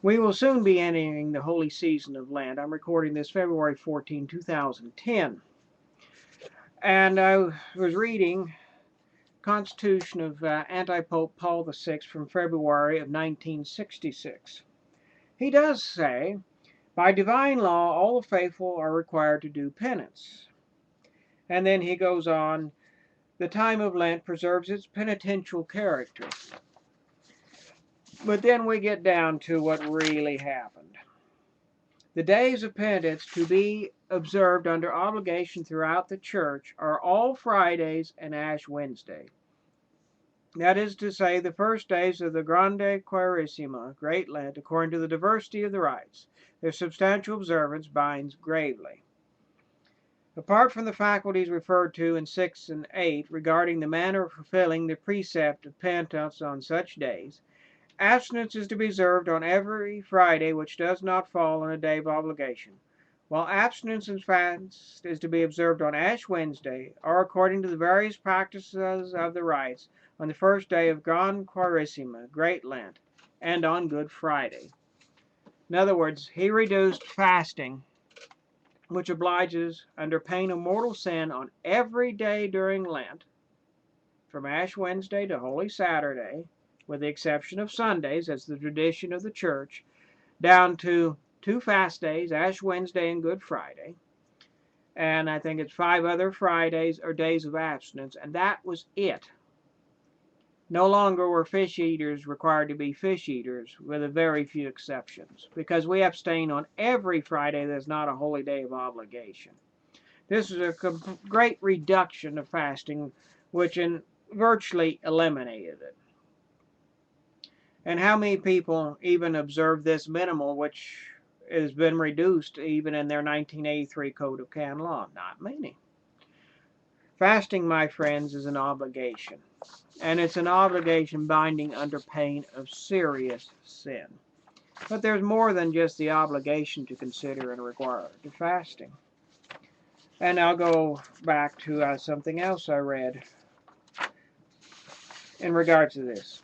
We will soon be entering the holy season of Lent. I'm recording this February 14, 2010. And I was reading Constitution of Anti-Pope Paul VI from February of 1966. He does say, by divine law, all the faithful are required to do penance. And then he goes on, the time of Lent preserves its penitential character. But then we get down to what really happened. The days of penitence to be observed under obligation throughout the church are all Fridays and Ash Wednesday. That is to say, the first days of the Grande Quaresima, Great Lent, according to the diversity of the rites. Their substantial observance binds gravely. Apart from the faculties referred to in 6 and 8 regarding the manner of fulfilling the precept of penitence on such days, abstinence is to be observed on every Friday which does not fall on a day of obligation, while abstinence and fast is to be observed on Ash Wednesday, or according to the various practices of the rites, on the first day of Grand Quaresima, Great Lent, and on Good Friday. In other words, he reduced fasting, which obliges under pain of mortal sin on every day during Lent, from Ash Wednesday to Holy Saturday, with the exception of Sundays, as the tradition of the church, down to 2 fast days, Ash Wednesday and Good Friday. And I think it's 5 other Fridays or days of abstinence, and that was it. No longer were fish eaters required to be fish eaters, with a very few exceptions, because we abstain on every Friday that's not a holy day of obligation. This is a great reduction of fasting, which virtually eliminated it. And how many people even observe this minimal, which has been reduced even in their 1983 Code of Canon Law? Not many. Fasting, my friends, is an obligation. And it's an obligation binding under pain of serious sin. But there's more than just the obligation to consider in regard to fasting. And I'll go back to something else I read in regard to this.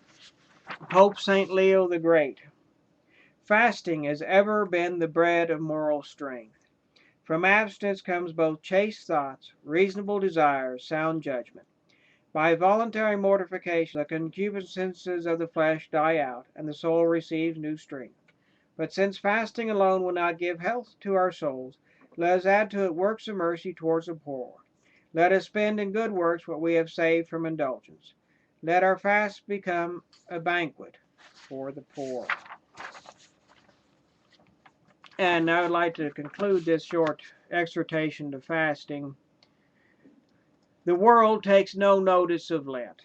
Pope St. Leo the Great. Fasting has ever been the bread of moral strength. From abstinence comes both chaste thoughts, reasonable desires, sound judgment. By voluntary mortification, the concupiscences of the flesh die out, and the soul receives new strength. But since fasting alone will not give health to our souls, let us add to it works of mercy towards the poor. Let us spend in good works what we have saved from indulgence. Let our fast become a banquet for the poor. And I would like to conclude this short exhortation to fasting. The world takes no notice of Lent.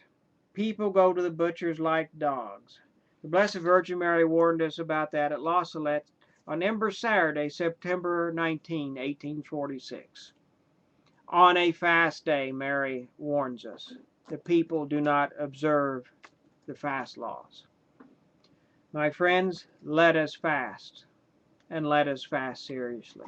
People go to the butchers like dogs. The Blessed Virgin Mary warned us about that at La Salette on Ember Saturday, September 19, 1846. On a fast day, Mary warns us, the people do not observe the fast laws. My friends, let us fast, and let us fast seriously.